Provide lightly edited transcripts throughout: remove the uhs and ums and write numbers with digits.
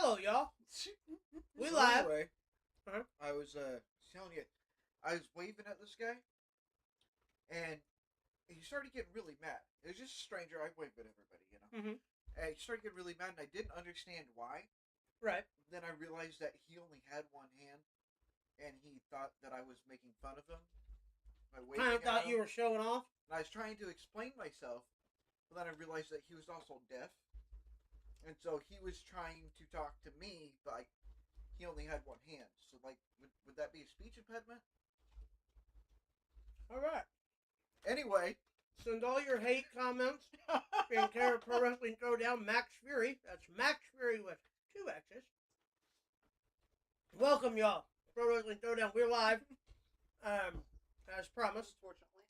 Hello, y'all. We So live. Anyway, Uh-huh. I was telling you, I was waving at this guy, and he started getting really mad. It was just a stranger. I waved at everybody, you know. Mm-hmm. And he started getting really mad, and I didn't understand why. Right. Then I realized that he only had one hand, and he thought that I was making fun of him by waving Kind of at thought him. you were showing off. And I was trying to explain myself, but then I realized that he was also deaf, and so he was trying to talk to me, but he only had one hand. So, like, would that be a speech impediment? All right. Anyway, Send all your hate comments in care of Pro Wrestling Throwdown, Max Fury. That's Max Fury with 2 X's. Welcome, y'all. Pro Wrestling Throwdown. We're live. As promised. Unfortunately.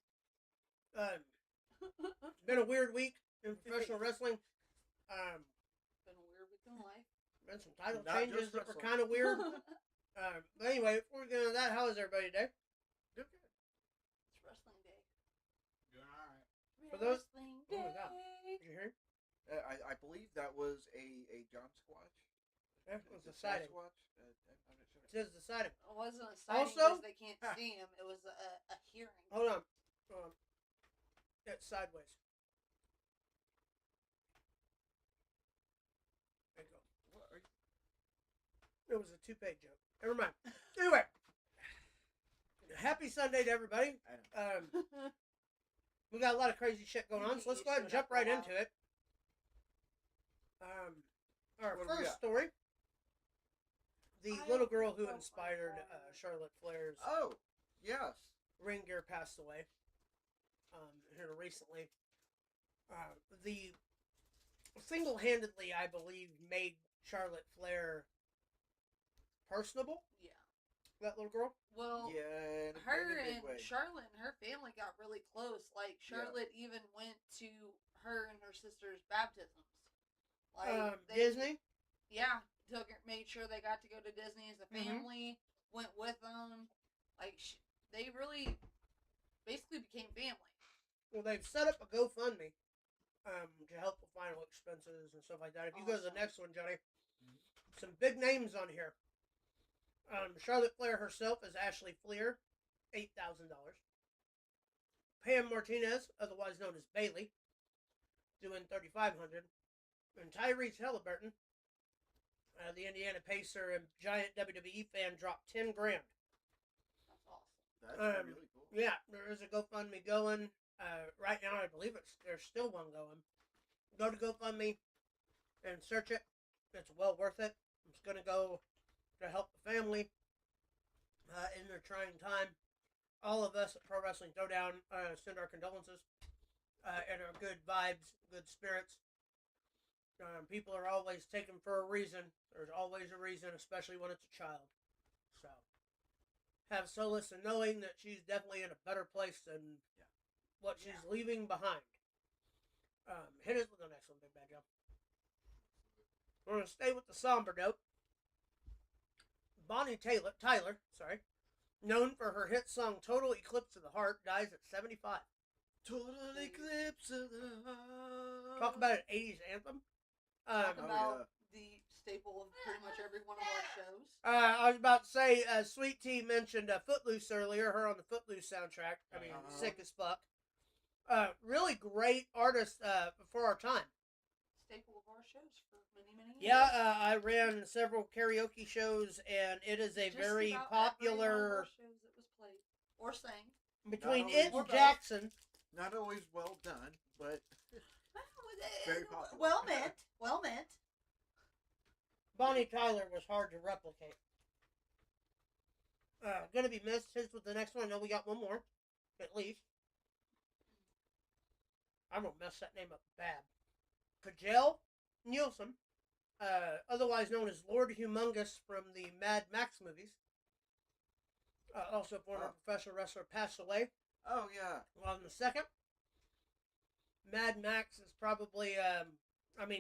It's been a weird week in professional wrestling. Been a weird week in life. Been some title Not changes just that were wrestling. kind of weird. But anyway, before we get into that, how is everybody today? good. It's wrestling day. Doing all right. For those- Wrestling Oh day. my God. Did you hear? I believe that was a John Squatch. Yeah, it was Is it deciding. Sasquatch? I'm not sure. It is deciding. It wasn't a sighting Also- because they can't see him. It was a hearing. Hold on. It's sideways. There you go. What are you? It was a toupee joke. Never mind. Anyway, happy Sunday to everybody. I know. We got a lot of crazy shit going on, so let's go ahead and jump right into it. Our What do we first got? story: the I little don't girl think who so. inspired Charlotte Flair's Oh, yes. ring gear passed away here recently. The single-handedly, I believe, made Charlotte Flair personable. Yeah. That little girl. Well, Yeah, in her a big and way. Charlotte and her family got really close. Like, Charlotte even went to her and her sister's baptisms. Like, Disney. Yeah, made sure they got to go to Disney as a Mhm. family. Went with them. Like, they really basically became family. Well, they've set up a GoFundMe to help with final expenses and stuff like that. If you go to the Awesome. next one, Johnny, some big names on here. Charlotte Flair herself is Ashley Fleer, $8,000. Pam Martinez, otherwise known as Bailey, doing $3,500. And Tyrese Halliburton, the Indiana Pacer and giant WWE fan, dropped $10,000. That's awesome. That's really cool. Yeah, there is a GoFundMe going. Right now, I believe there's still one going. Go to GoFundMe and search it. It's well worth it. It's going to go to help the family in their trying time. All of us at Pro Wrestling Throwdown send our condolences and our good vibes, good spirits. People are always taken for a reason. There's always a reason, especially when it's a child. So, have solace in knowing that she's definitely in a better place than what she's leaving behind. Hit us with the next one, Big Bad Joe. We're going to stay with the somber note. Bonnie Tyler, known for her hit song Total Eclipse of the Heart, dies at 75. Total eclipse of the heart. Talk about an 80s anthem. Talk Oh, about the staple of pretty much every one of our shows. I was about to say, Sweet Tea mentioned Footloose earlier, her on the Footloose soundtrack. I mean, sick as fuck. Really great artist for our time. Staple of our shows for many, many years. Yeah, I ran several karaoke shows, and it is a Just very about every one of popular... our shows that was played or sang. Between Not it always- and Jackson. Not always well done, but Very Very popular. Well meant. Well meant. Bonnie Tyler was hard to replicate. Gonna be missed. His with the next one. I know we got one more, at least. I'm gonna mess that name up bad. Kajel Nielsen, otherwise known as Lord Humongous from the Mad Max movies, also a former professional wrestler, passed away oh yeah. on the 2nd. Mad Max is probably,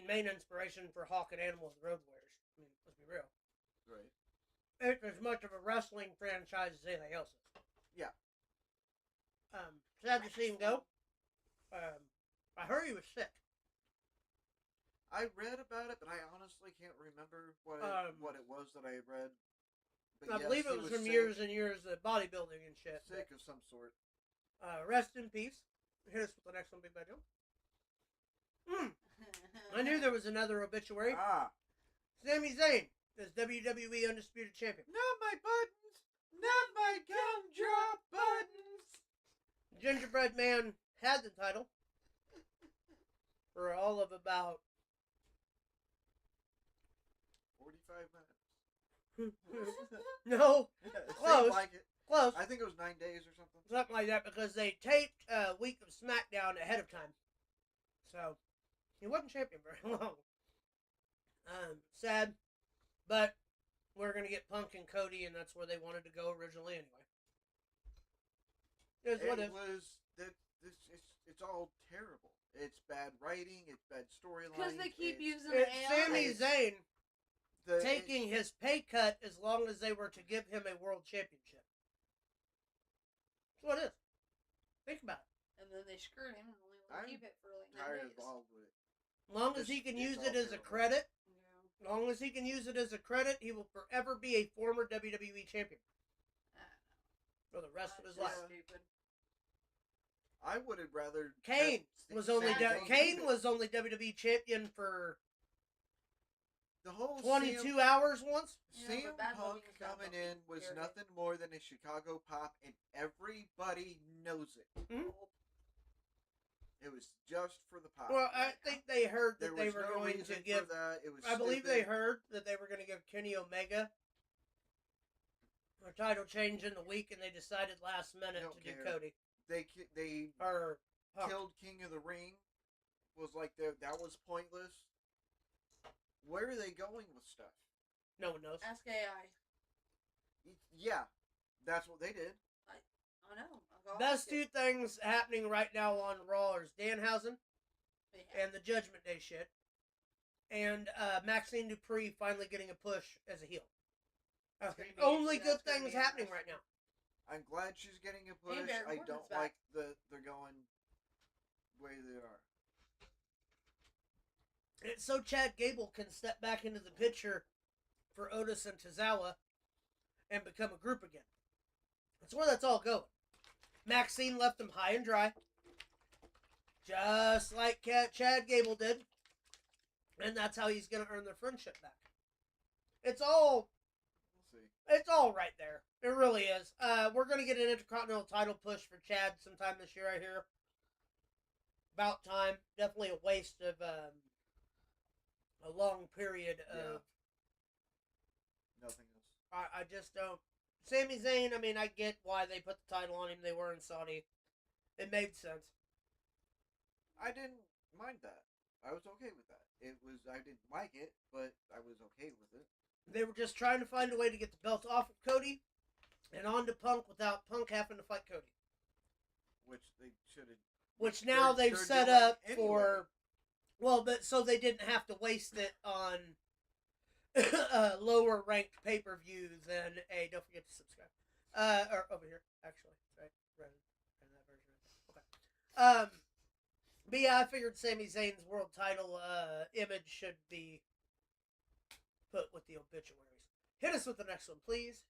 main inspiration for Hawk and Animal of the Road Warriors. I mean, let's be real. Right. It's as much of a wrestling franchise as anything else is. Yeah. Sad to see him go. I heard he was sick. I read about it, but I honestly can't remember what it what it was that I read. But I yes, believe it he was from sick, years and years of bodybuilding and shit. sick of some sort. Rest in peace. Hit us with the next one, Big Bad Joe. I knew there was another obituary. Sami Zayn is WWE Undisputed Champion. Not my buttons! Not my gumdrop buttons! Gingerbread Man had the title for all of about 45 minutes. no, close. Seemed like it. Close. I think it was 9 days or something. Something like that, because they taped a week of SmackDown ahead of time. So, he wasn't champion very long. Sad, but we're going to get Punk and Cody, and that's where they wanted to go originally anyway. It's all terrible. It's bad writing, it's bad storyline. Because they keep using it's AI. Sami Zayn taking his pay cut as long as they were to give him a world championship. That's what it is. Think about it. And then they screwed him and only let him keep it for like 9 tired days. of all of it. As long as he can use it as a credit, as long as he can use it as a credit, he will forever be a former WWE champion for the rest of his life. Stupid. I would have rather Kane was only Kane was only WWE champion for the whole 22 hours once. CM Yeah, but Bad Punk Bunny was not coming fucking in was irritating. nothing more than a Chicago pop, and everybody knows it. Mhm. It was just for the pop. Well, I think they heard that there they was were no going reason to give. for that. It was I believe stupid. they heard that they were going to give Kenny Omega a title change in the week, and they decided last minute Don't to care. do Cody They or Punk. killed King of the Ring. Was like that was pointless. Where are they going with stuff? No one knows. Ask AI. Yeah, that's what they did. I know. I'll go Best ask it. two things happening right now on Raw is Danhausen Yeah. and the Judgment Day shit, and Maxine Dupree finally getting a push as a heel. That's gonna be- Only that's good gonna things be happening interesting. right now. I'm glad she's getting a push. Barry I Ward's don't back. like they're going the way they are. And so Chad Gable can step back into the picture for Otis and Tozawa and become a group again. That's where that's all going. Maxine left them high and dry, just like Chad Gable did, and that's how he's going to earn their friendship back. It's all We'll see. It's all right there. It really is. We're going to get an Intercontinental title push for Chad sometime this year, I hear. About time. Definitely a waste of a long period of... Nothing else. I just don't... Sami Zayn, I mean, I get why they put the title on him. They were in Saudi. It made sense. I didn't mind that. I was okay with that. I didn't like it, but I was okay with it. They were just trying to find a way to get the belt off of Cody and on to Punk without Punk having to fight Cody. Which they should have. Which now they've set up for... Well, but so they didn't have to waste it on a lower ranked pay-per-view than a... Don't forget to subscribe. Or over here, actually. Right? Right in that version right there. Okay. But yeah, I figured Sami Zayn's world title image should be put with the obituaries. Hit us with the next one, please.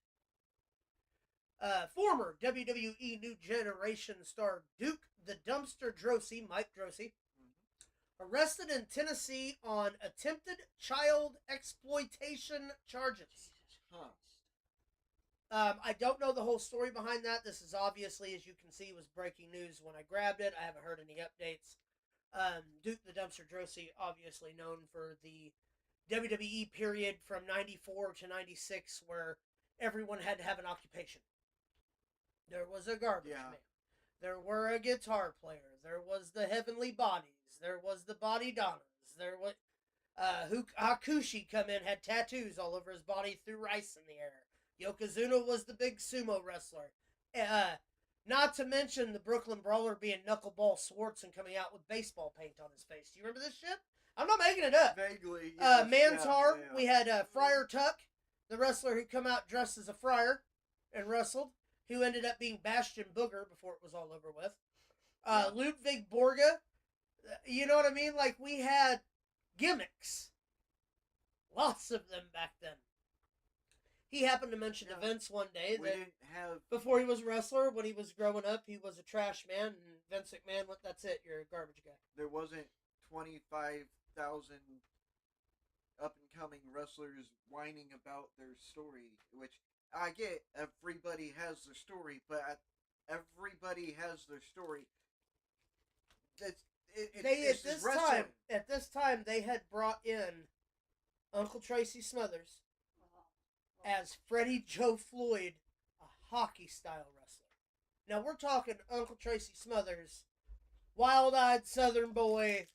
Former WWE New Generation star Duke the Dumpster Droese, Mike Droese, arrested in Tennessee on attempted child exploitation charges. I don't know the whole story behind that. This is obviously, as you can see, was breaking news when I grabbed it. I haven't heard any updates. Duke the Dumpster Droese, obviously known for the WWE period from 94 to 96, where everyone had to have an occupation. There was a garbage man. There were a guitar player. There was the Heavenly Bodies. There was the Body Donnas. There was Hakushi come in, had tattoos all over his body, threw rice in the air. Yokozuna was the big sumo wrestler. Not to mention the Brooklyn Brawler being Knuckleball Swartz and coming out with baseball paint on his face. Do you remember this shit? I'm not making it up. Vaguely. Mantar, we had Friar Tuck, the wrestler who come out dressed as a friar and wrestled, who ended up being Bastion Booger before it was all over with. Ludwig Borga, you know what I mean? Like, we had gimmicks. Lots of them back then. He happened to mention to Vince one day We that didn't have... before he was a wrestler, when he was growing up, he was a trash man, and Vince McMahon, that's it, you're a garbage guy. There wasn't 25,000 up-and-coming wrestlers whining about their story, which I get. Everybody has their story, but everybody has their story. At this time, they had brought in Uncle Tracy Smothers as Freddie Joe Floyd, a hockey-style wrestler. Now, we're talking Uncle Tracy Smothers, wild-eyed Southern boy,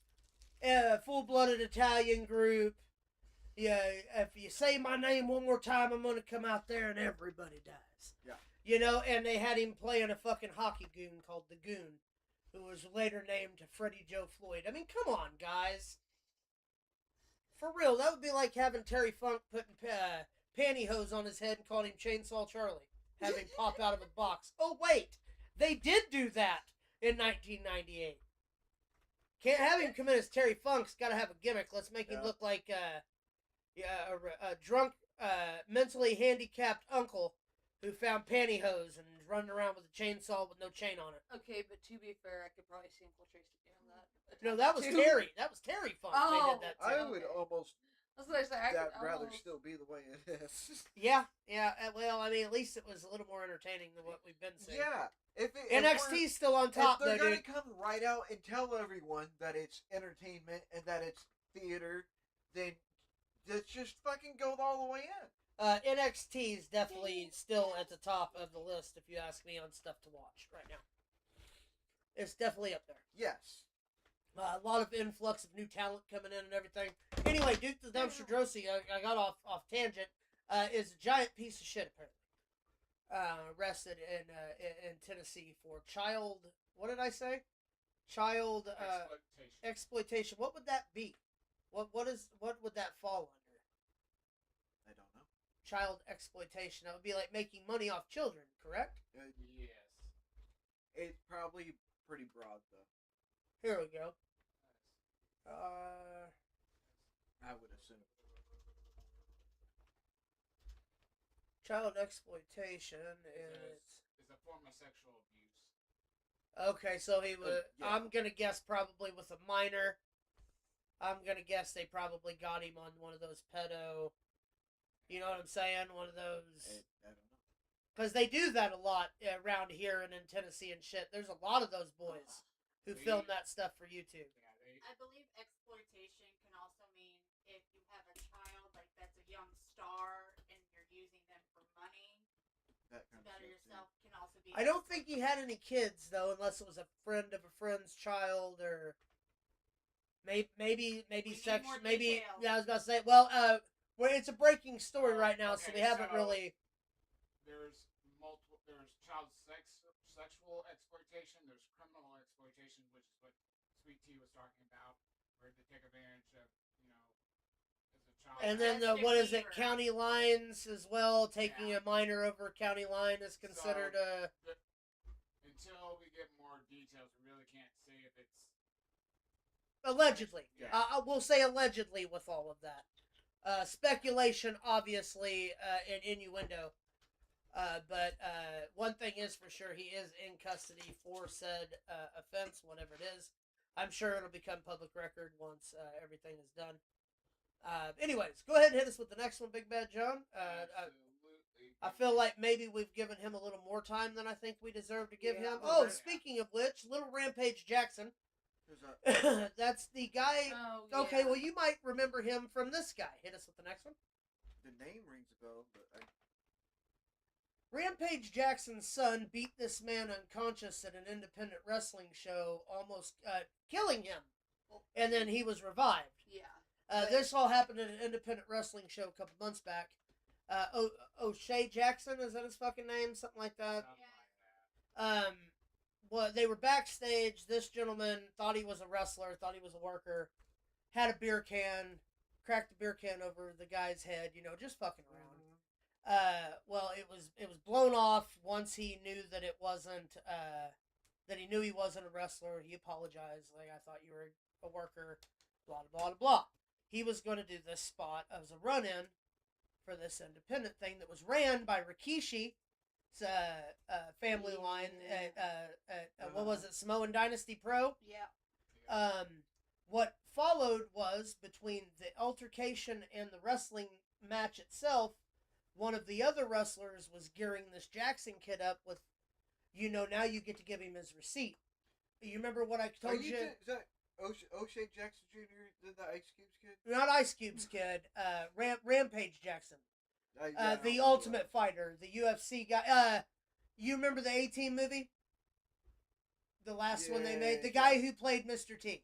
full-blooded Italian group. Yeah, if you say my name one more time, I'm going to come out there and everybody dies. Yeah. You know, and they had him playing a fucking hockey goon called the Goon, who was later named Freddie Joe Floyd. I mean, come on, guys. For real, that would be like having Terry Funk putting pantyhose on his head and calling him Chainsaw Charlie. Have him pop out of a box. Oh, wait. They did do that in 1998. Can't have him come in as Terry Funk's got to have a gimmick. Let's make him look like a drunk, mentally handicapped uncle who found pantyhose and is running around with a chainsaw with no chain on it. Okay, but to be fair, I could probably see Uncle Tracy doing that. No, that was Terry. That was Terry Funk. They did that too. I would almost... That's what I said. I'd rather still be the way it is. Yeah. Well, I mean, at least it was a little more entertaining than what we've been seeing. Yeah. NXT's still on top, though, dude. If they're going to come right out and tell everyone that it's entertainment and that it's theater, then let's just fucking go all the way in. NXT is definitely still at the top of the list, if you ask me, on stuff to watch right now. It's definitely up there. Yes. A lot of influx of new talent coming in and everything. Anyway, Duke the Dumpster Drosy, I got off tangent, is a giant piece of shit, apparently. Arrested in Tennessee for child, what did I say? Child exploitation. What would that be? What would that fall under? I don't know. Child exploitation. That would be like making money off children, correct? Yes. It's probably pretty broad, though. Here we go. I would assume. Child exploitation is a form of sexual abuse. Okay, so he was. Yeah. I'm gonna guess probably with a minor. I'm gonna guess they probably got him on one of those pedo. You know what I'm saying? One of those. I don't know. Because they do that a lot around here and in Tennessee and shit. There's a lot of those boys who film that stuff for YouTube. Yeah, I believe exploitation can also mean if you have a child like that's a young star and you're using them for money That to kind better of yourself can also be. I don't think he had any kids though, unless it was a friend of a friend's child or maybe sex. more Maybe details. yeah, I was about to say. Well, it's a breaking story right now, so we haven't really. There's child sexual exploitation. There's criminal exploitation, which is what Sweet Tea was talking about, where they take advantage of, as a child. And then what is it? County lines as well. Taking a minor over a county line is considered a. Until we get more details, we really can't say if it's. Allegedly. Yeah. I will say allegedly with all of that. Speculation, obviously, and innuendo. But one thing is for sure, he is in custody for said offense, whatever it is. I'm sure it'll become public record once everything is done. Anyways, go ahead and hit us with the next one, Big Bad John. Absolutely. I feel like maybe we've given him a little more time than I think we deserve to give him. well, Oh, speaking of which, little Rampage Jackson. Who's that? That's the guy. Oh, yeah. Okay, well, you might remember him from this guy. Hit us with the next one. The name rings a bell, but Rampage Jackson's son beat this man unconscious at an independent wrestling show, almost killing him. And then he was revived. Yeah. This all happened at an independent wrestling show a couple months back. O'Shea Jackson, is that his fucking name? Something like that. Well, they were backstage. This gentleman thought he was a wrestler, thought he was a worker, had a beer can, cracked the beer can over the guy's head, just fucking around. Well, it was blown off once he knew that it wasn't, that he knew he wasn't a wrestler. He apologized, like, I thought you were a worker, blah, blah, blah, blah. he was going to do this spot as a run-in for this independent thing that was ran by Rikishi's family line at what was it, Samoan Dynasty Pro? Yeah. What followed was, between the altercation and the wrestling match itself, one of the other wrestlers was gearing this Jackson kid up with, now you get to give him his receipt. You remember what I told you? Is that O'Shea Jackson Jr., the Ice Cube's kid? Not Ice Cube's kid. Rampage Jackson. Yeah, The Ultimate Fighter. The UFC guy. You remember the A-Team movie? The last one they made? The guy who played Mr. T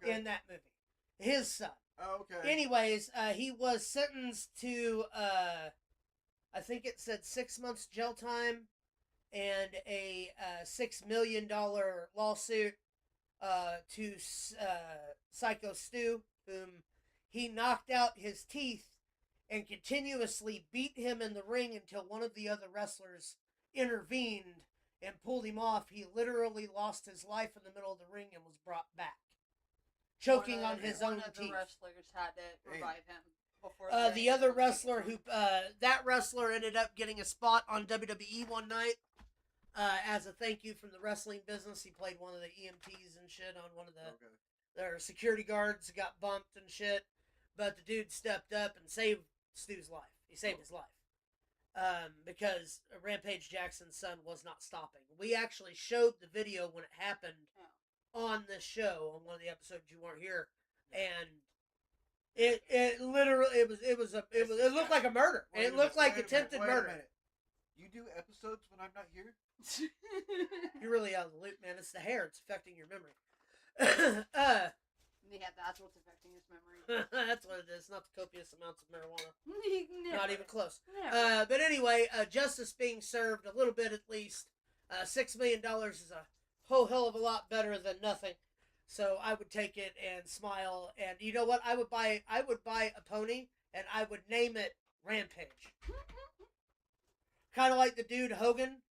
in that movie. His son. Oh, okay. Anyways, he was sentenced to, I think it said 6 months jail time and a $6 million lawsuit to Psycho Stu, whom he knocked out his teeth and continuously beat him in the ring until one of the other wrestlers intervened and pulled him off. He literally lost his life in the middle of the ring and was brought back, choking on his own teeth. One of the wrestlers had to revive him before the other wrestler who that wrestler ended up getting a spot on WWE one night as a thank you from the wrestling business. He played one of the EMTs and shit on one of their security guards, got bumped and shit, but the dude stepped up and saved Stu's life. He saved his life because Rampage Jackson's son was not stopping. We actually showed the video when it happened on this show, on one of the episodes you weren't here, and it literally it looked like a murder. It looked like attempted murder. You do episodes when I'm not here? You're really out of the loop, man. It's the hair. It's affecting your memory. Yeah, that's what's affecting his memory. That's what it is. Not the copious amounts of marijuana. Never. Not even close. Never. But anyway, justice being served, a little bit at least. $6 million is a whole hell of a lot better than nothing. So I would take it and smile. And you know what? I would buy a pony and I would name it Rampage. Kind of like the dude Hogan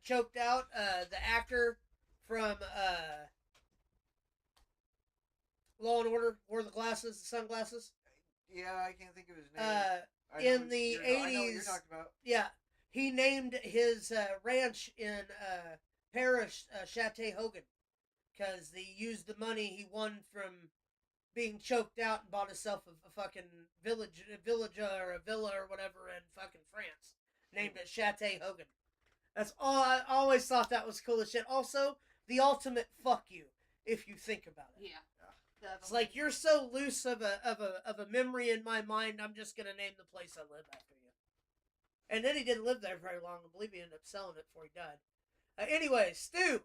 choked out, the actor from Law and Order, wore the glasses, the sunglasses. Yeah, I can't think of his name. In the 80s, I know what you're talking about. Yeah, he named his ranch in Paris Château Hogan because he used the money he won from being choked out and bought himself a fucking village or a villa or whatever in fucking France. Named it Château Hogan. That's all. I always thought that was cool as shit. Also, the ultimate fuck you if you think about it. Yeah. Definitely. It's like, you're so loose of a memory in my mind, I'm just gonna name the place I live after you. And then he didn't live there very long, and believe me, he ended up selling it before he died. Anyway, Stu,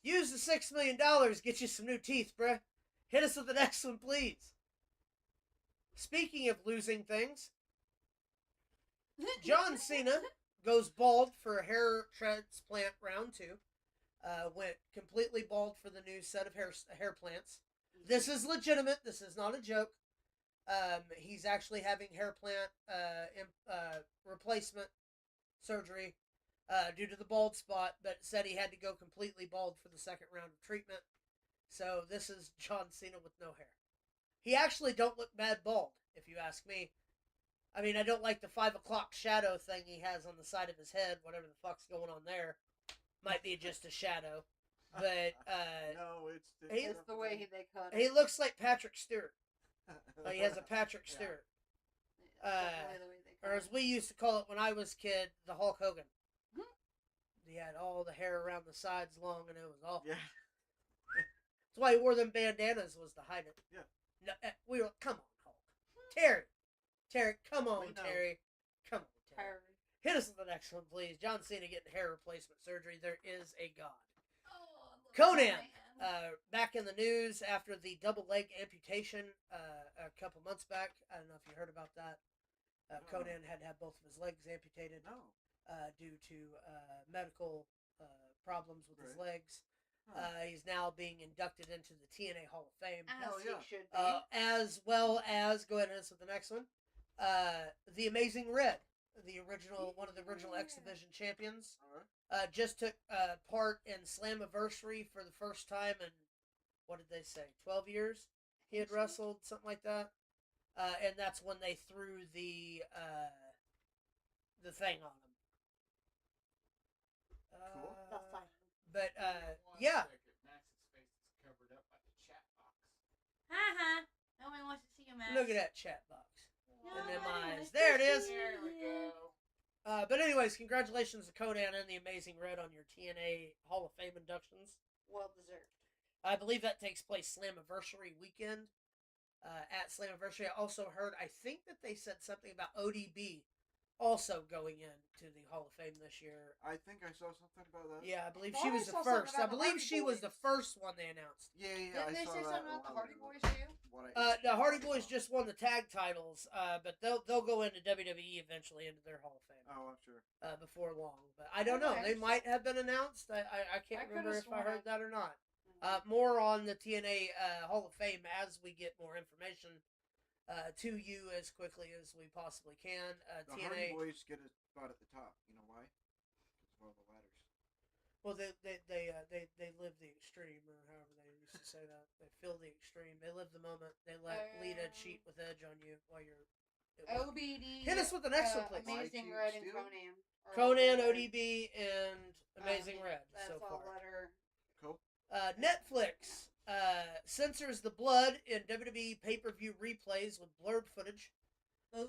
use the $6 million, get you some new teeth, bruh. Hit us with the next one, please. Speaking of losing things, John Cena goes bald for a hair transplant round 2. Went completely bald for the new set of hair plants. This is legitimate. This is not a joke. He's actually having hair plant replacement surgery due to the bald spot, but said he had to go completely bald for the second round of treatment. So this is John Cena with no hair. He actually don't look bad bald, if you ask me. I mean, I don't like the 5 o'clock shadow thing he has on the side of his head. Whatever the fuck's going on there. Might be just a shadow. But, no, it's the way they cut it. He looks like Patrick Stewart. He has a Patrick Stewart. Or as we used to call it when I was a kid, the Hulk Hogan. He had all the hair around the sides long, and it was awful. Yeah. That's why he wore them bandanas, was to hide it. Yeah. No, come on, Hulk. Terry, come on, Terry. Come on, Terry. Hit us with the next one, please. John Cena getting hair replacement surgery. There is a God. Conan, back in the news after the double leg amputation a couple months back. I don't know if you heard about that. Conan had to have both of his legs amputated due to medical problems with his legs. He's now being inducted into the TNA Hall of Fame. As he should be. As well as, go ahead and hit us with the next one, the Amazing Red, one of the original X Division champions. Just took part in Slammiversary for the first time in, what did they say, 12 years? He had wrestled, something like that. and that's when they threw the thing on him. Cool. The thing. But One yeah. second, Max's face is covered up by the chat box. Haha. Nobody wants to see you, Max. Look at that chat box. And them Nobody eyes. wants There to it is. see There we you. go. But anyways, congratulations to Conan and the Amazing Red on your TNA Hall of Fame inductions. Well deserved. I believe that takes place Slammiversary weekend. At Slammiversary, I also heard, I think that they said something about ODB also going into the Hall of Fame this year. I think I saw something about that. Yeah, I believe thought she I was the saw something first. I about the believe Hardy she was the Boys. first one they announced. Yeah, Didn't I they saw say that something a about the while Hardy ago. Boys too? The Hardy Boys just won the tag titles, but they'll go into WWE eventually into their Hall of Fame. Oh, I'm sure. Before long, but I don't know. Okay, They so- might have been announced. I can't I remember could've if I sworn heard that or not. Mhm. More on the TNA Hall of Fame as we get more information to you as quickly as we possibly can. The Hardy TNA. Boys get a spot at the top. You know why? Because of all the ladders. Well, they live the extreme, or however they used to say that. They feel the extreme. They live the moment. They let Lita cheat with Edge on you while you're. OBD. Hit us with the next one, please. Amazing Why Red cheat and still? Conan. Or Conan, Red. ODB, and Amazing Red That's so all far. letter. Cool. Netflix censors the blood in WWE pay-per-view replays with blurred footage. The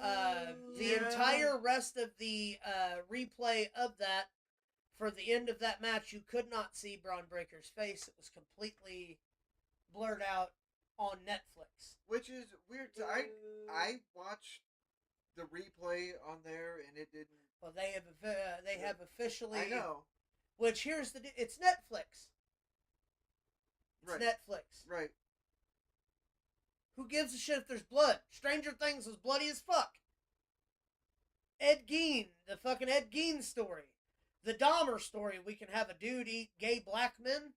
Yeah. entire rest of the replay of that, for the end of that match, you could not see Braun Breaker's face. It was completely blurred out on Netflix. Which is weird. So I watched the replay on there, and it didn't. Well, they have officially. I know. Which here's it's Netflix. It's Right. Netflix. Right. Who gives a shit if there's blood? Stranger Things was bloody as fuck. Ed Gein, the fucking Ed Gein story. The Dahmer story, we can have a dude eat gay black men,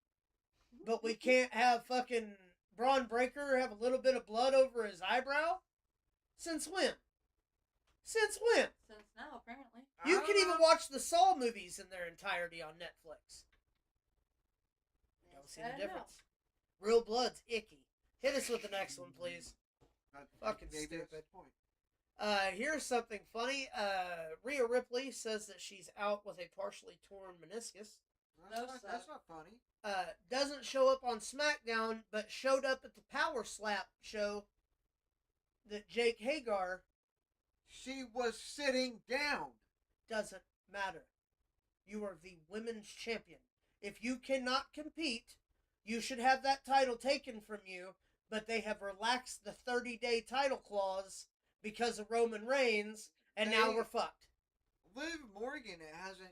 but we can't have fucking Braun Breaker have a little bit of blood over his eyebrow? Since when? Since when? Since now, apparently. You can even watch the Saw movies in their entirety on Netflix. Don't Yes, see I the know. difference. Real blood's icky. Hit us with the next one, please. Fucking maybe that's stupid. the point. Here's something funny. Rhea Ripley says that she's out with a partially torn meniscus. That's not funny. Doesn't show up on SmackDown, but showed up at the Power Slap show that Jake Hagar. She was sitting down. Doesn't matter. You are the women's champion. If you cannot compete, you should have that title taken from you, but they have relaxed the 30-day title clause because of Roman Reigns, and now we're fucked. Liv Morgan hasn't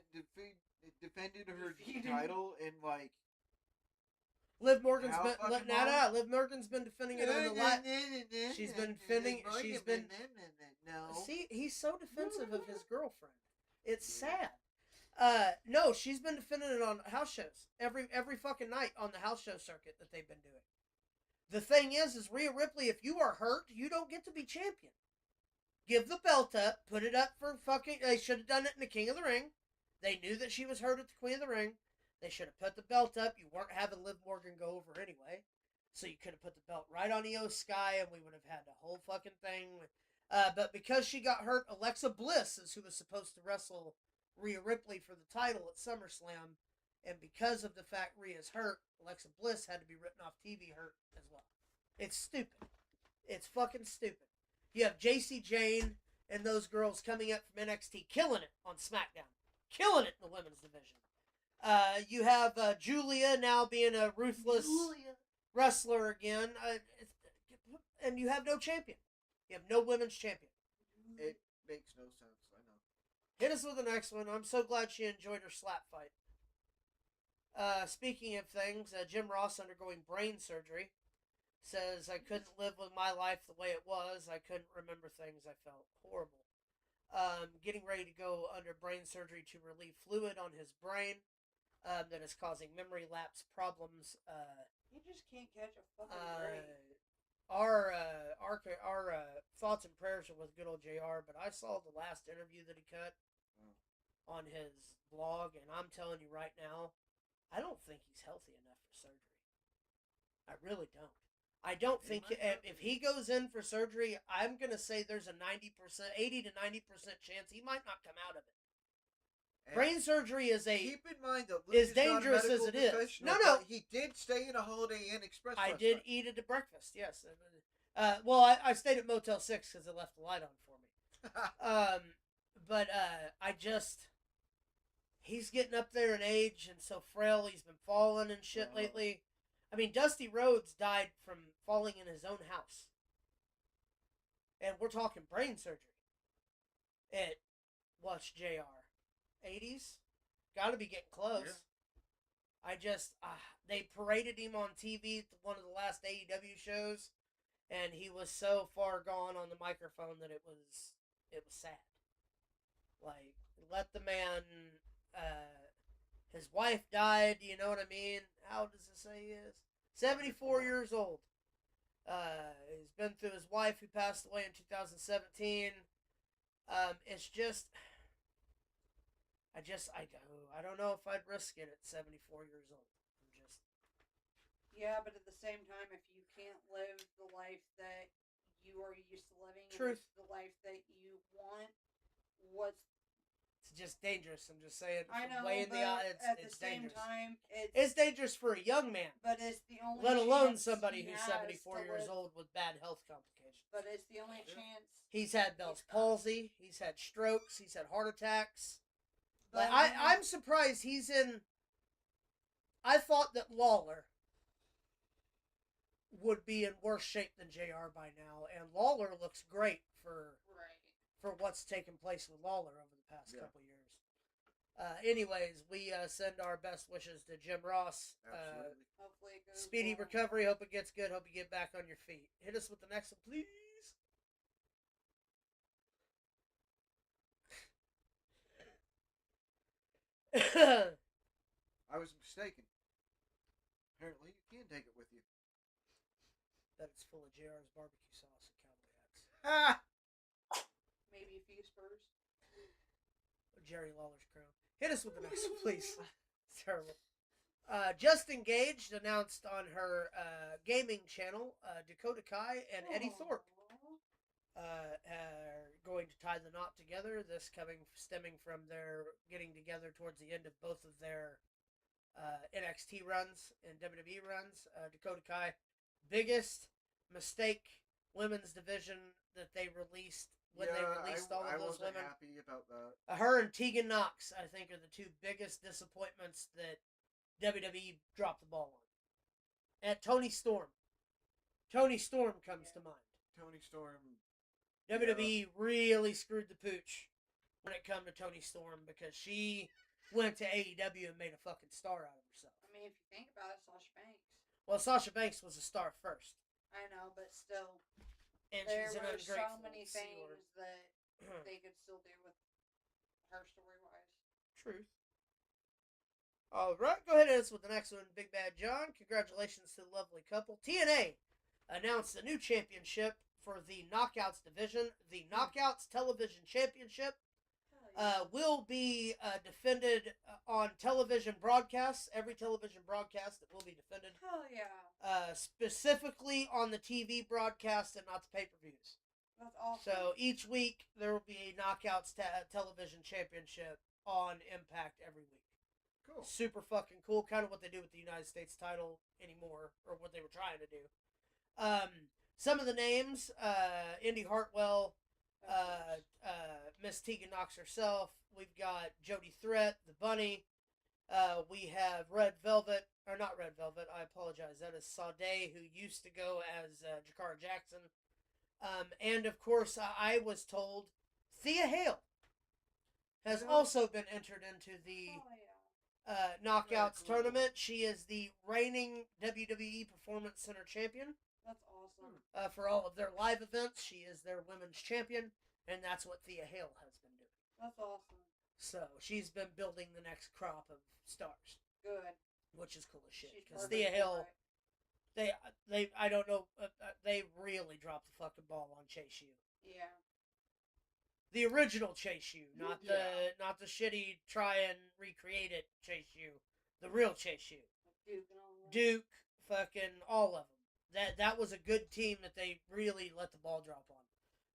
defended her title in like. Liv Morgan's How been fucking nah, long? Liv Morgan's been defending it on the live. She's been defending. She's been. No. See, he's so defensive of his girlfriend. It's sad. No, she's been defending it on house shows every fucking night on the house show circuit that they've been doing. The thing is Rhea Ripley, if you are hurt, you don't get to be champion. Give the belt up, put it up for fucking. They should have done it in the King of the Ring. They knew that she was hurt at the Queen of the Ring. They should have put the belt up. You weren't having Liv Morgan go over anyway, so you could have put the belt right on Io Sky, and we would have had the whole fucking thing. But because she got hurt, Alexa Bliss is who was supposed to wrestle Rhea Ripley for the title at SummerSlam, and because of the fact Rhea's hurt, Alexa Bliss had to be written off TV hurt as well. It's stupid. It's fucking stupid. You have JC Jane and those girls coming up from NXT, killing it on SmackDown, killing it in the women's division. You have Julia now being a ruthless wrestler again, and you have no champion. You have no women's champion. It makes no sense. I know. Hit us with the next one. I'm so glad she enjoyed her slap fight. Speaking of things, Jim Ross undergoing brain surgery says, I couldn't live with my life the way it was. I couldn't remember things. I felt horrible. Getting ready to go under brain surgery to relieve fluid on his brain that is causing memory lapse problems. You just can't catch a fucking break. Our thoughts and prayers are with good old JR, but I saw the last interview that he cut on his blog, and I'm telling you right now, I don't think he's healthy enough for surgery. I really don't. I don't He think might not if be. he goes in for surgery, I'm gonna say there's a 90%, 80 to 90% chance he might not come out of it. And Brain surgery is keep in mind that Luke is is dangerous not a medical as it is. professional, No. but he did stay in a Holiday Inn Express. I last did night. eat it at breakfast. Yes. Well, I stayed at Motel 6 because it left the light on for me. But he's getting up there in age and so frail. He's been falling and shit lately. I mean, Dusty Rhodes died from falling in his own house. And we're talking brain surgery. It was JR. 80s? Gotta be getting close. Yeah. They paraded him on TV at one of the last AEW shows, and he was so far gone on the microphone that it was sad. Like, let the man, his wife died, you know what I mean? How does it say he is? 74 years old. He's been through his wife who passed away in 2017. It's just, I don't know if I'd risk it at 74 years old. Yeah, but at the same time, if you can't live the life that you are used to living, Truth. And the life that you want, what's... It's just dangerous. I'm just saying. I know, way in but at the same dangerous. time, it's dangerous for a young man. But it's the only let alone chance somebody he who's has 74 years old with bad health complications. But it's the only chance. He's had Bell's palsy. He's had strokes. He's had heart attacks. But Like, I'm surprised he's in... I thought that Lawler would be in worse shape than JR by now, and Lawler looks great for what's taken place with Lawler over the past couple years. Anyways, we send our best wishes to Jim Ross. Hopefully it goes speedy well. recovery. Hope it gets good. Hope you get back on your feet. Hit us with the next one, please. I was mistaken. Apparently, you can take it with you. That it's full of JR's barbecue sauce and cowboy hats. Ah! Maybe a few Spurs. Jerry Lawler's crown. Hit us with the next one, please. It's terrible. Just Engaged announced on her gaming channel, Dakota Kai and Eddie Thorpe are going to tie the knot together. This stemming from their getting together towards the end of both of their NXT runs and WWE runs. Dakota Kai, biggest mistake women's division that they released when they released all of those women. I wasn't happy about that. Her and Tegan Knox, I think, are the two biggest disappointments that WWE dropped the ball on. And Toni Storm. Toni Storm comes to mind. Toni Storm. WWE really screwed the pooch when it come to Toni Storm because she went to AEW and made a fucking star out of herself. I mean, if you think about it, Sasha Banks. Well, Sasha Banks was a star first. I know, but still. And there she's an were ungrateful so many things that they could still do with her story-wise. Truth. All right, go ahead and hit us with the next one, Big Bad John. Congratulations to the lovely couple. TNA announced a new championship for the Knockouts division. The Knockouts Television Championship will be defended on television broadcasts. Every television broadcast that will be defended. Hell yeah. Specifically on the TV broadcast and not the pay-per-views. That's awesome. So each week there will be a Knockouts Television Championship on Impact every week. Cool. Super fucking cool. Kind of what they do with the United States title anymore, or what they were trying to do. Some of the names, Indy Hartwell, Miss Tegan Knox herself. We've got Jody Threat, the Bunny. We have Red Velvet, or not Red Velvet, I apologize. That is Sade, who used to go as Jakara Jackson. And of course, I was told Thea Hale has also been entered into the Knockouts tournament. She is the reigning WWE Performance Center champion. That's awesome. For all of their live events, she is their women's champion, and that's what Thea Hale has been doing. That's awesome. So she's been building the next crop of stars. Good. Which is cool as shit. Because Thea Hale, I don't know, they really dropped the fucking ball on Chase U. Yeah. The original Chase U, not the shitty try and recreate it Chase U. The real Chase U. Duke and all that. Duke, fucking all of them. that was a good team that they really let the ball drop on.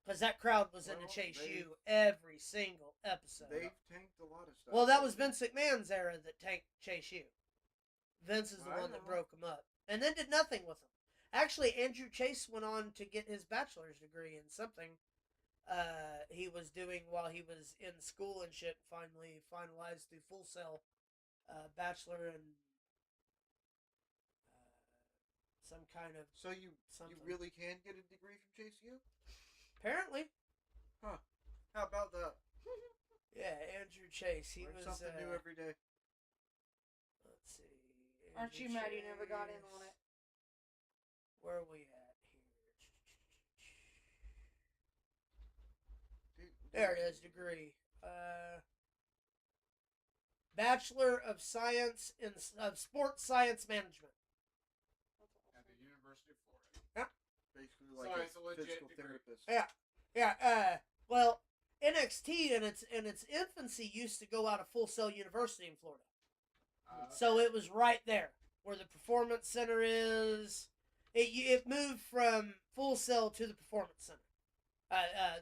Because that crowd was in to Well, chase they- you every single episode. They've tanked a lot of stuff. Well, that was Vince McMahon's era that tanked Chase U. Vince is the I one that know. broke him up. And then did nothing with him. Actually, Andrew Chase went on to get his bachelor's degree in something he was doing while he was in school and shit. Finally finalized the Full Sail bachelor in some kind of So you something. really can get a degree from Chase U? Apparently. Huh. How about that? Yeah, Andrew Chase. He Learn was something new every day. let's see. Aren't you Andrew mad you never got in Chase. on it? Where are we at here? There it is, degree. Bachelor of Science in Sports Science Management. That's At awesome. the University of Florida. Basically So like it's a legit physical degree. therapist. Yeah. Well, NXT in its infancy used to go out of Full Sail University in Florida. So it was right there where the Performance Center is. It moved from Full Sail to the Performance Center.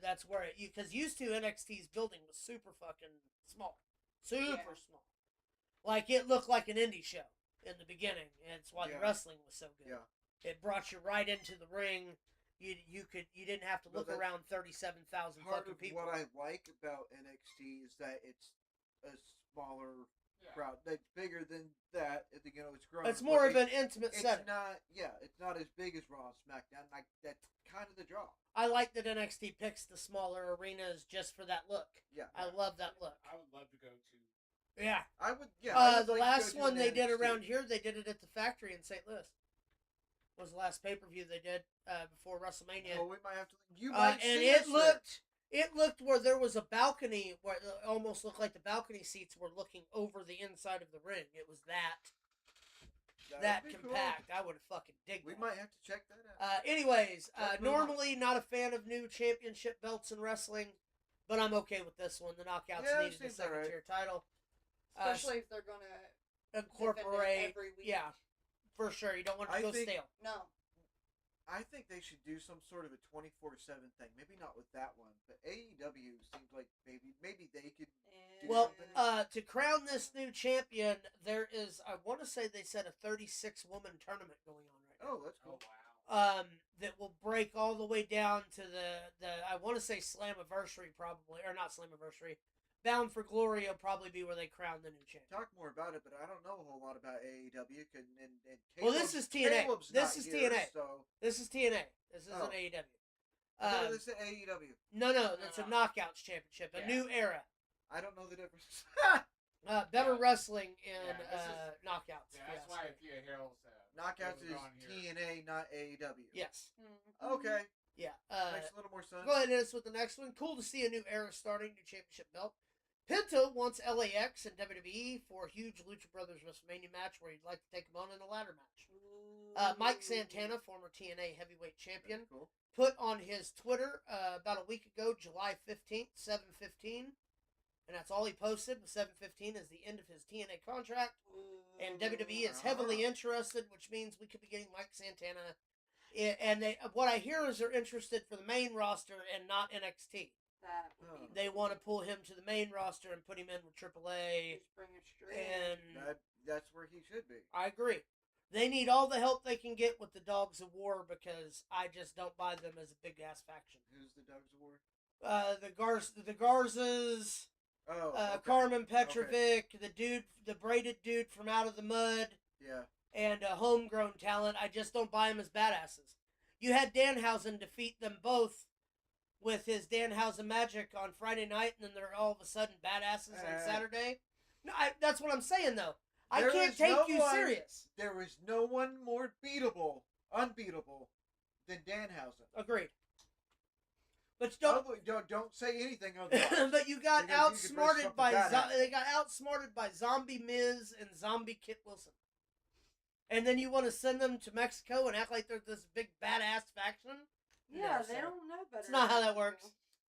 That's where it, because used to NXT's building was super fucking small. Super small. Like it looked like an indie show in the beginning. And it's why the Yeah. wrestling was so good. Yeah. It brought you right into the ring. You didn't have to But look that's around 37,000 Part fucking of people. what I like about NXT is that it's a smaller Yeah. crowd. That's bigger than that. You know, it's growing. It's more but of an intimate It's setting. not. Yeah, it's not as big as Raw and SmackDown. Like that's kind of the draw. I like that NXT picks the smaller arenas just for that look. Yeah. I love that look. I would love to go to. Yeah. I would. Yeah. I would The like to go last to one an they did NXT. around here, they did it at the factory in St. Louis. Was the last pay-per-view they did before WrestleMania. Well, we might have to. You might And see it us looked where there was a balcony where it almost looked like the balcony seats were looking over the inside of the ring. It was that That'd be cool. compact. I would have fucking digged We that. might have to check that out. Anyways, Let's move normally not a fan of new championship belts in wrestling, but I'm okay with this one. The Knockouts Yeah, it needed a seems second alright. tier title. Especially if they're gonna Incorporate, every week. yeah, for sure. You don't want it to I go think- stale. No. I think they should do some sort of a 24/7 thing. Maybe not with that one, but AEW seems like maybe they could. And Well, something. to crown this new champion, there is, I want to say they said a 36-woman tournament going on right now. Oh, that's Oh cool. wow. That will break all the way down to the I want to say Slammiversary probably, or not Slammiversary. Bound for Glory will probably be where they crown the new champion. Talk more about it, but I don't know a whole lot about AEW. And Well, this is TNA. Caleb's This not is here, TNA. So This is TNA. This isn't Oh. AEW. I thought this is AEW. No, it's a Knockouts championship, a Yeah. new era. I don't know the difference. Better Yeah. wrestling in Yeah, this Knockouts. Yeah, that's yes. why Thea Harrell's Knockouts was on is here. TNA, not AEW. Yes. Okay, Yeah. makes a little more sense. Go ahead and hit us with the next one. Cool to see a new era starting, new championship belt. Penta wants LAX and WWE for a huge Lucha Brothers WrestleMania match where he'd like to take him on in a ladder match. Mike Santana, former TNA heavyweight champion, That's cool. put on his Twitter about a week ago, July 15th, 7/15. And that's all he posted. 7/15 is the end of his TNA contract. And WWE is heavily interested, which means we could be getting Mike Santana. And what I hear is they're interested for the main roster and not NXT. That would be They want to pull him to the main roster and put him in with AAA. Just bring it straight in. And That's where he should be. I agree. They need all the help they can get with the Dogs of War because I just don't buy them as a big ass faction. Who's the Dogs of War? The Garzas, Oh, okay. Carmen Petrovic, the braided dude from Out of the Mud, Yeah. and homegrown talent. I just don't buy them as badasses. You had Danhausen defeat them both with his Danhausen magic on Friday night, and then they're all of a sudden badasses on Saturday. No, that's what I'm saying though. I There can't is take no you one- serious. There was no one more unbeatable than Danhausen. Agreed. But Don't say anything otherwise. but you got Because you could bring outsmarted something by bad out. they got outsmarted by Zombie Miz and Zombie Kit Wilson. And then you want to send them to Mexico and act like they're this big badass faction? Yeah, No, they sir. don't know better. That's not how than that you. works.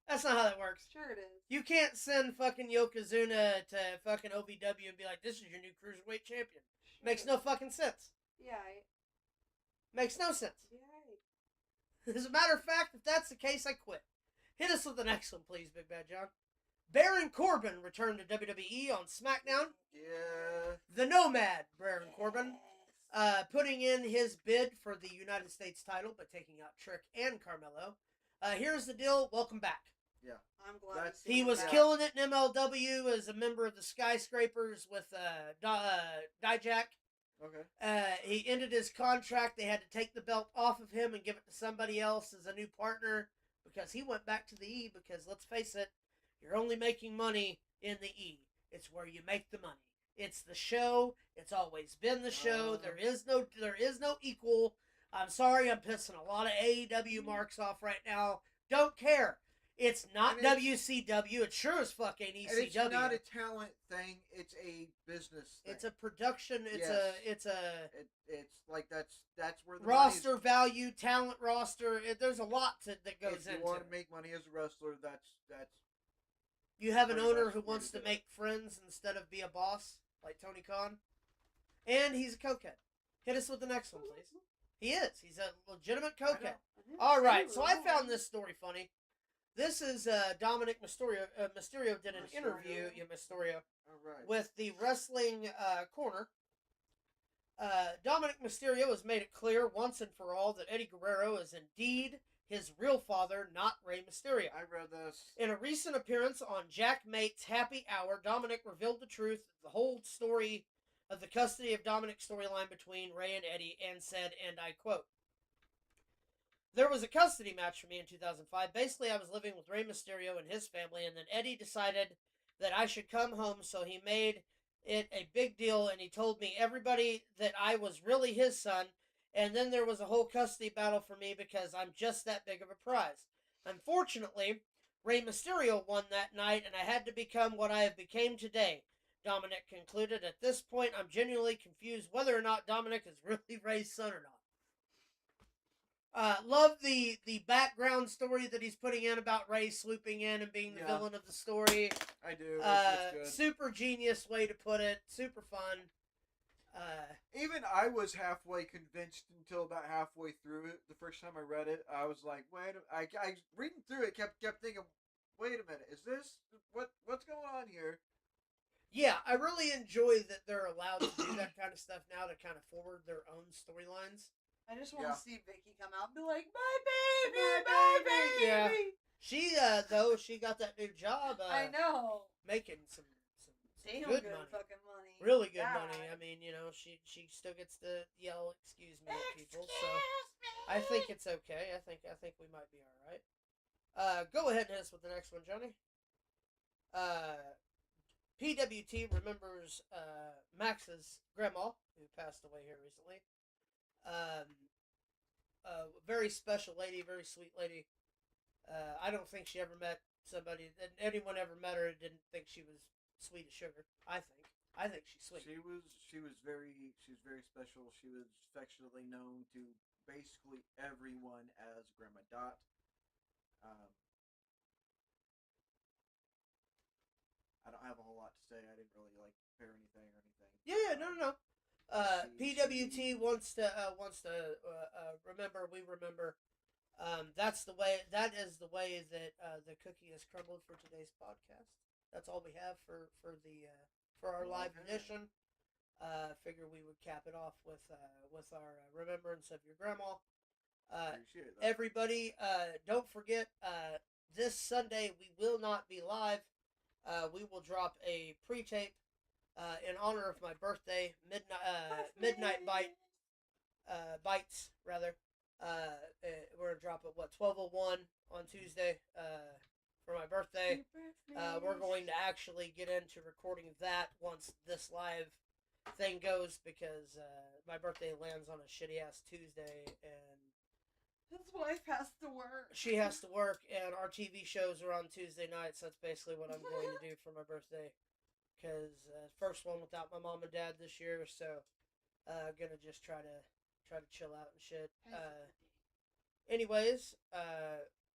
That's not how that works. Sure it is. You can't send fucking Yokozuna to fucking OVW and be like, this is your new cruiserweight champion. Makes no fucking sense. Yeah. Makes no sense. Yay. As a matter of fact, if that's the case, I quit. Hit us with the next one, please, Big Bad John. Baron Corbin returned to WWE on SmackDown. Yeah. The Nomad, Baron Corbin, putting in his bid for the United States title, but taking out Trick and Carmelo. Here's the deal. Welcome back. I'm glad That's- to see He him was back. killing it in MLW as a member of the Skyscrapers with Dijak. Okay. He ended his contract. They had to take the belt off of him and give it to somebody else as a new partner because he went back to the E because, let's face it, you're only making money in the E. It's where you make the money. It's the show. It's always been the show. There is no equal. I'm sorry, I'm pissing a lot of AEW marks off right now. Don't care. It's not And it's- WCW. It sure as fuck ain't ECW. And it's not a talent thing. It's a business thing. It's a production. It's a It's like that's where the roster value, talent roster. There's a lot that goes If you into want to it. make money as a wrestler, that's You have an pretty owner much who where wants to to do it. make friends instead of be a boss, like Tony Khan. And he's a cokehead. Hit us with the next one, please. He is. He's a legitimate cokehead. All right, so I found this story funny. This is Dominic Mysterio. Mysterio did an Mysterio? interview, Mysterio, all right. with the Wrestling Corner. Dominic Mysterio has made it clear once and for all that Eddie Guerrero is indeed his real father, not Rey Mysterio. I read this. In a recent appearance on Jack Mate's Happy Hour, Dominic revealed the truth, the whole story of the custody of Dominic's storyline between Rey and Eddie, and said, and I quote, "There was a custody match for me in 2005. Basically, I was living with Rey Mysterio and his family, and then Eddie decided that I should come home, so he made it a big deal, and he told me everybody that I was really his son, and then there was a whole custody battle for me because I'm just that big of a prize. Unfortunately, Rey Mysterio won that night, and I had to become what I have become today." Dominic concluded, "At this point, I'm genuinely confused whether or not Dominic is really Rey's son or not." Love the background story that he's putting in about Rey swooping in and being the Yeah. villain of the story. I do. It's good. Super genius way to put it. Super fun. Even I was halfway convinced until about halfway through it. The first time I read it, I was like, "Wait!" I reading through it kept thinking, "Wait a minute, is this what's going on here?" Yeah, I really enjoy that they're allowed to do that kind of stuff now to kind of forward their own storylines. I just want Yeah. to see Vicky come out and be like, "My baby, my baby." Yeah. She she got that new job. I know. Making some Damn good good money. fucking money. Really good God. money. I mean, she still gets to yell "excuse me" at people, so I think it's okay. I think we might be all right. Go ahead and hit us with the next one, Johnny. PWT remembers Max's grandma who passed away here recently. A very special lady, very sweet lady. I don't think she ever met somebody that anyone ever met her and didn't think she was sweet as sugar. I think she's sweet. She was very special. She was affectionately known to basically everyone as Grandma Dot. I don't have a whole lot to say. I didn't really compare anything or anything. Yeah, no. PWT wants to remember. We remember. That is the way that the cookie has crumbled for today's podcast. That's all we have for our live Okay. edition. Figure we would cap it off with our remembrance of your grandma. Appreciate that. Everybody, don't forget, this Sunday we will not be live. We will drop a pre-tape in honor of my birthday, midnight bites rather. We're gonna drop at 12:01 on Tuesday for my birthday. We're going to actually get into recording that once this live thing goes because my birthday lands on a shitty ass Tuesday and His wife has to work. she has to work, and our TV shows are on Tuesday nights. That's basically what I'm going to do for my birthday. Because first one without my mom and dad this year, so gonna just try to chill out and shit. Anyways,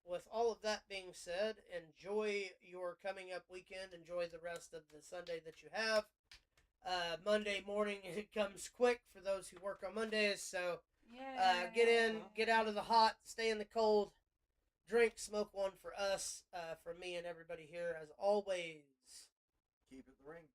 with all of that being said, enjoy your coming up weekend. Enjoy the rest of the Sunday that you have. Monday morning it comes quick for those who work on Mondays, so Yeah. Get in, get out of the hot, stay in the cold. Drink, smoke one for us, for me and everybody here. As always, Keep it the ring.